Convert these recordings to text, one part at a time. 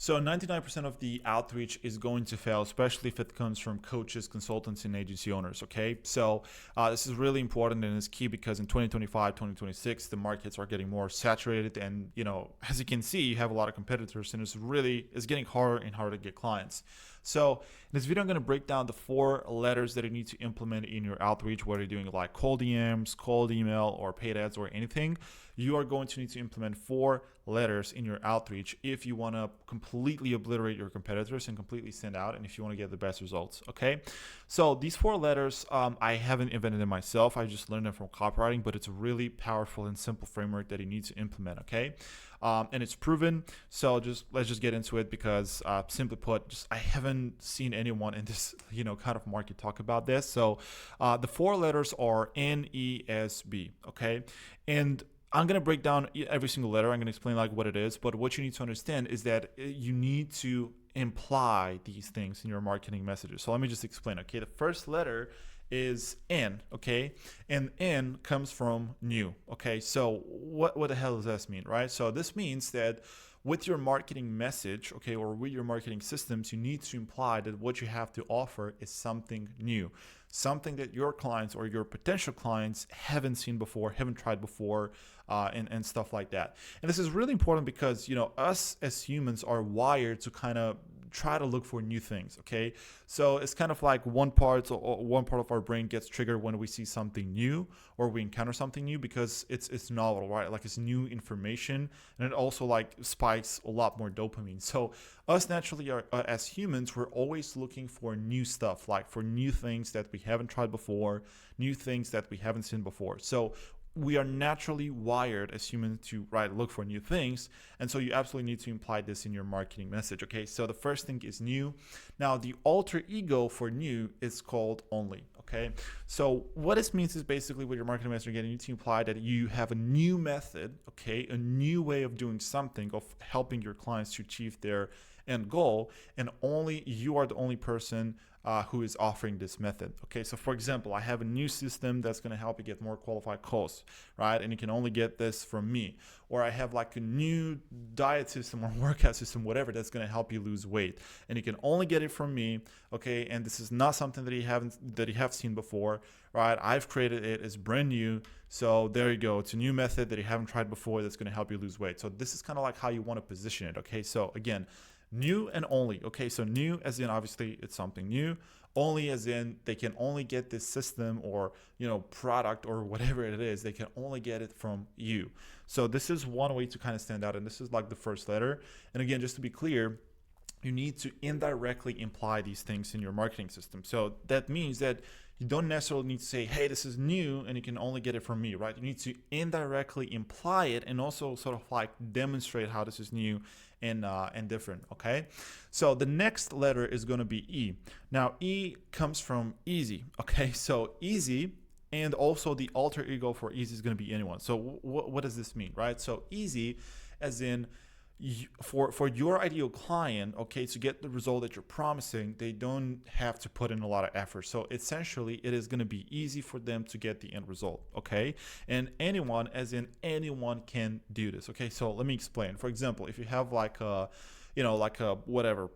So 99% of the outreach is going to fail, especially if it comes from coaches, consultants, and agency owners. Okay, so this is really important and is key because in 2025, 2026, the markets are getting more saturated, and as you can see, you have a lot of competitors, and it's getting harder and harder to get clients. So in this video, I'm going to break down the 4 letters that you need to implement in your outreach, whether you're doing like cold DMs, cold email, or paid ads, or anything. You are going to need to implement 4 letters in your outreach if you want to completely obliterate your competitors and completely stand out, and if you want to get the best results. Okay, so these 4 letters, I haven't invented them myself. I just learned them from copywriting, but it's a really powerful and simple framework that you need to implement. Okay, and it's proven. So let's just get into it because simply put, I haven't seen anyone in this kind of market talk about this. So the 4 letters are NESB. Okay, and I'm going to break down every single letter. I'm going to explain like what it is, but what you need to understand is that you need to imply these things in your marketing messages. So let me just explain. Okay, the first letter is N. Okay, and N comes from new. Okay, so what the hell does this mean, right? So this means that with your marketing message, okay, or with your marketing systems, you need to imply that what you have to offer is something new, something that your clients or your potential clients haven't seen before, haven't tried before, and stuff like that. And this is really important because us as humans are wired to kind of try to look for new things. Okay, so it's kind of like one part of our brain gets triggered when we see something new or we encounter something new because it's novel, right? Like it's new information, and it also like spikes a lot more dopamine. So us naturally as humans, we're always looking for new stuff, like for new things that we haven't tried before, new things that we haven't seen before. So we are naturally wired as humans to look for new things, and so you absolutely need to imply this in your marketing message. Okay, so the first thing is new. Now the alter ego for new is called only. Okay, so what this means is basically with your marketing message, again, you need to imply that you have a new method, okay, a new way of doing something, of helping your clients to achieve their end goal, and only you are the only person who is offering this method. Okay, so for example, I have a new system that's going to help you get more qualified calls, right? And you can only get this from me. Or I have like a new diet system or workout system, whatever, that's going to help you lose weight, and you can only get it from me. Okay, and this is not something that you have seen before, right? I've created it, it's brand new. So there you go. It's a new method that you haven't tried before that's going to help you lose weight. So this is kind of like how you want to position it. Okay, so again, new and only. Okay, so new as in obviously it's something new, only as in they can only get this system or product or whatever it is, they can only get it from you. So this is one way to kind of stand out, and this is like the first letter. And again, just to be clear, you need to indirectly imply these things in your marketing system. So that means that you don't necessarily need to say, hey, this is new and you can only get it from me, right? You need to indirectly imply it and also sort of like demonstrate how this is new and different. Okay, so the next letter is going to be E. Now E comes from easy. Okay, so easy, and also the alter ego for easy is going to be anyone. So what does this mean, right? So easy as in for your ideal client, okay, to get the result that you're promising, they don't have to put in a lot of effort. So essentially, it is going to be easy for them to get the end result, okay? And anyone, as in anyone, can do this, okay? So let me explain. For example, if you have like a, like a whatever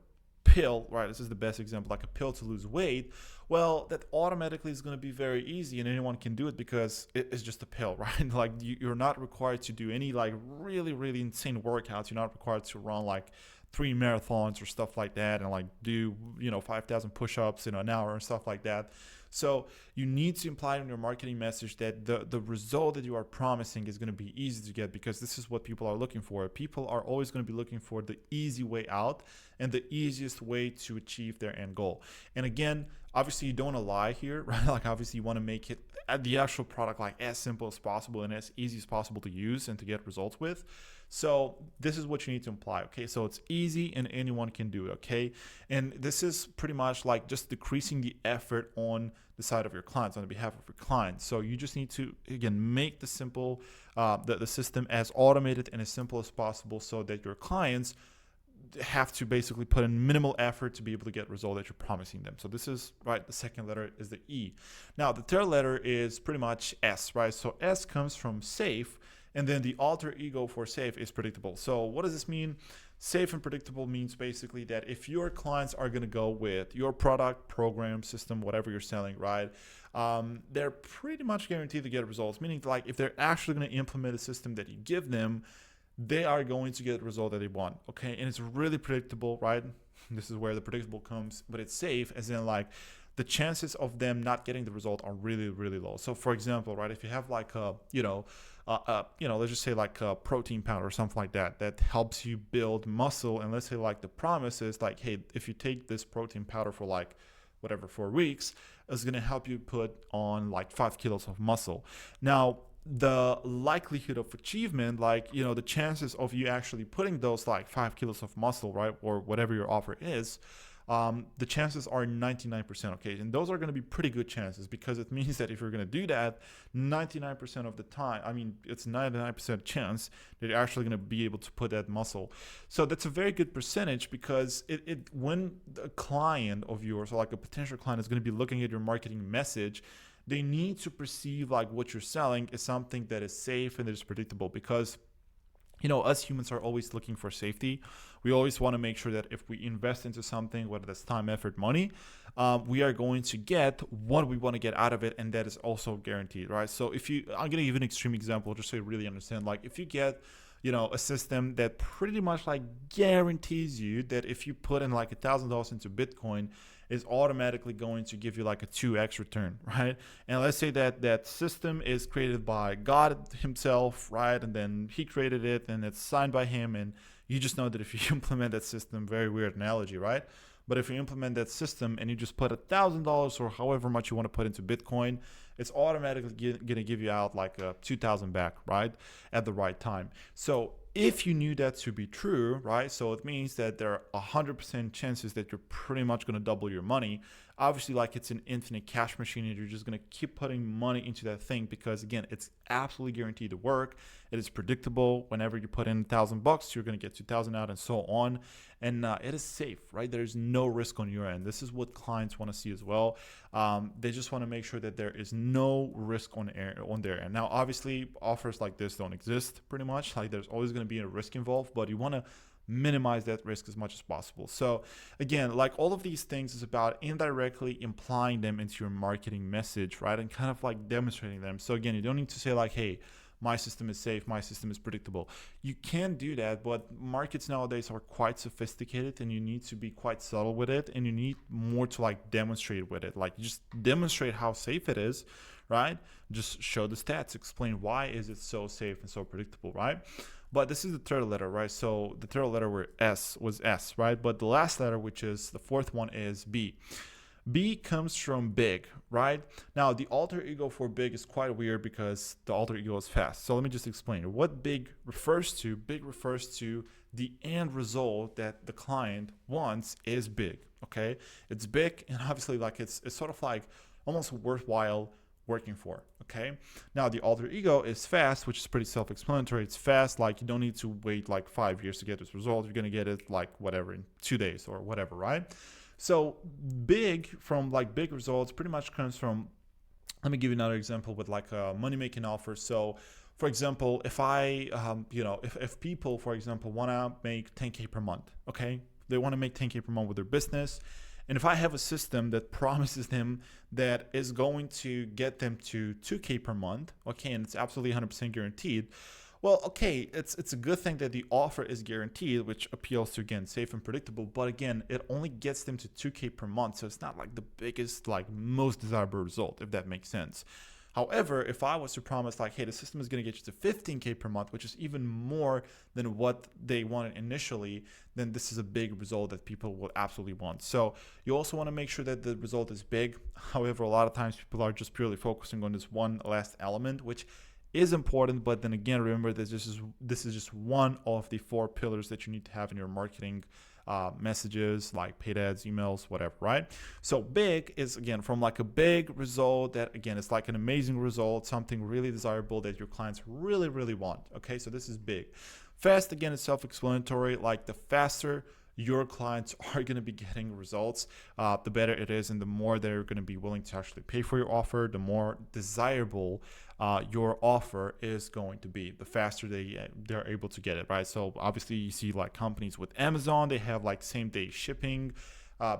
pill, right? This is the best example, like a pill to lose weight. Well, that automatically is going to be very easy, and anyone can do it because it's just a pill, right? Like you're not required to do any like really, really insane workouts. You're not required to run like 3 marathons or stuff like that, and like do 5,000 push-ups in an hour and stuff like that. So you need to imply in your marketing message that the result that you are promising is going to be easy to get, because this is what people are looking for. People are always going to be looking for the easy way out and the easiest way to achieve their end goal. And again, obviously you don't want to lie here, right? Like obviously you want to make it the actual product like as simple as possible and as easy as possible to use and to get results with. So this is what you need to imply, okay? So it's easy and anyone can do it, okay? And this is pretty much like just decreasing the effort on the side of your clients, on the behalf of your clients. So you just need to, again, make the simple, the system as automated and as simple as possible so that your clients have to basically put in minimal effort to be able to get result that you're promising them. So this is, right, the second letter is the E. Now, the third letter is pretty much S, right? So S comes from safe, and then the alter ego for safe is predictable. So what does this mean? Safe and predictable means basically that if your clients are going to go with your product, program, system, whatever you're selling, right, they're pretty much guaranteed to get results. Meaning, like, if they're actually going to implement a system that you give them, they are going to get the result that they want. Okay, and it's really predictable, right? This is where the predictable comes, but it's safe, as in, like, the chances of them not getting the result are really, really low. So, for example, right, if you have like a, let's just say like a protein powder or something like that, that helps you build muscle. And let's say like the promise is like, hey, if you take this protein powder for like whatever, 4 weeks, it's going to help you put on like 5 kilos of muscle. Now, the likelihood of achievement, like, the chances of you actually putting those like 5 kilos of muscle, right, or whatever your offer is, the chances are 99%. Okay, and those are going to be pretty good chances, because it means that if you're going to do that 99% of the time, I mean, it's 99% chance that you're actually going to be able to put that muscle. So that's a very good percentage, because when a client of yours, or like a potential client, is going to be looking at your marketing message, they need to perceive like what you're selling is something that is safe and that is predictable. Because us humans are always looking for safety. We always want to make sure that if we invest into something, whether that's time, effort, money, we are going to get what we want to get out of it, and that is also guaranteed, right? So I'm going to give an extreme example just so you really understand. Like, if you get a system that pretty much like guarantees you that if you put in like $1,000 into Bitcoin, is automatically going to give you like a 2x return, right? And let's say that system is created by God himself, right? And then he created it and it's signed by him. And you just know that if you implement that system, very weird analogy, right? But if you implement that system and you just put $1,000 or however much you want to put into Bitcoin, it's automatically going to give you out like a 2,000 back, right? At the right time. So if you knew that to be true, right? So it means that there are 100% chances that you're pretty much going to double your money. Obviously, like, it's an infinite cash machine, and you're just going to keep putting money into that thing, because again, it's absolutely guaranteed to work. It is predictable. Whenever you put in $1,000, you're going to get 2,000 out, and so on. And it is safe, right? There's no risk on your end. This is what clients want to see as well. They just want to make sure that there is no risk on their end. Now, obviously, offers like this don't exist pretty much. Like, there's always going to be a risk involved, but you want to minimize that risk as much as possible. So again, like, all of these things is about indirectly implying them into your marketing message, right? And kind of like demonstrating them. So again, you don't need to say like, hey, my system is safe, my system is predictable. You can do that, but markets nowadays are quite sophisticated, and you need to be quite subtle with it, and you need more to like demonstrate with it. Like, just demonstrate how safe it is, right? Just show the stats, explain why is it so safe and so predictable, right? But this is the third letter, right? So the third letter was S, right? But the last letter, which is the fourth one, is B. B comes from big, right? Now, the alter ego for big is quite weird, because the alter ego is fast. So let me just explain what big refers to. Big refers to the end result that the client wants is big, okay? It's big, and obviously, like, it's sort of like almost worthwhile working for, okay? Now, the alter ego is fast, which is pretty self-explanatory. It's fast, like, you don't need to wait like 5 years to get this result. You're gonna get it like whatever in 2 days or whatever, right? So big, from like big results, pretty much comes from, let me give you another example with like a money-making offer. So for example, if if people, for example, want to make 10K per month, okay? They want to make 10K per month with their business. And if I have a system that promises them that is going to get them to 2K per month, okay, and it's absolutely 100% guaranteed, well, okay, it's a good thing that the offer is guaranteed, which appeals to, again, safe and predictable. But again, it only gets them to 2K per month. So it's not like the biggest, like, most desirable result, if that makes sense. However, if I was to promise like, hey, the system is going to get you to 15K per month, which is even more than what they wanted initially, then this is a big result that people will absolutely want. So you also want to make sure that the result is big. However, a lot of times people are just purely focusing on this one last element, which is important. But then again, remember that this is just one of the 4 pillars that you need to have in your marketing messages, like paid ads, emails, whatever, right? So big is, again, from like a big result that, again, it's like an amazing result, something really desirable that your clients really, really want. Okay, so this is big. Fast, again, is self-explanatory. Like, the faster your clients are going to be getting results, the better it is, and the more they're going to be willing to actually pay for your offer, the more desirable your offer is going to be, the faster they're able to get it, right? So obviously you see like companies with Amazon, they have like same day shipping,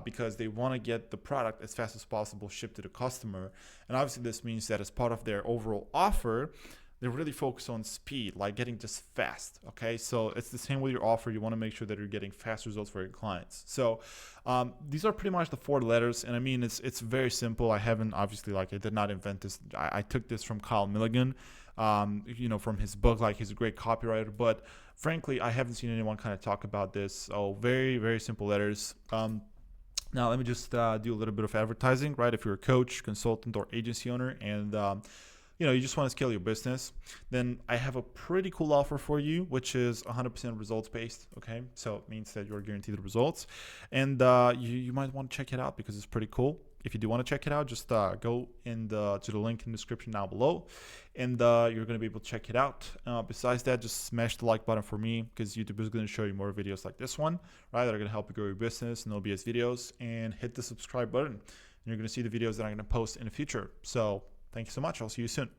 because they want to get the product as fast as possible shipped to the customer. And obviously this means that as part of their overall offer, they really focus on speed, like getting just fast. Okay, so it's the same with your offer. You want to make sure that you're getting fast results for your clients. So these are pretty much the 4 letters, and I mean it's very simple. I haven't, obviously, like, I did not invent this. I took this from Kyle Milligan, from his book. Like, he's a great copywriter, but frankly I haven't seen anyone kind of talk about this. So very, very simple letters. Now let me just do a little bit of advertising, right? If you're a coach, consultant, or agency owner, and you just want to scale your business, then I have a pretty cool offer for you, which is 100% results based. Okay, so it means that you're guaranteed the results, and you might want to check it out because it's pretty cool. If you do want to check it out, just go to the link in the description down below, and you're going to be able to check it out. Besides that, just smash the like button for me, because YouTube is going to show you more videos like this one, right, that are going to help you grow your business, no BS videos, and hit the subscribe button. And you're going to see the videos that I'm going to post in the future. So thank you so much. I'll see you soon.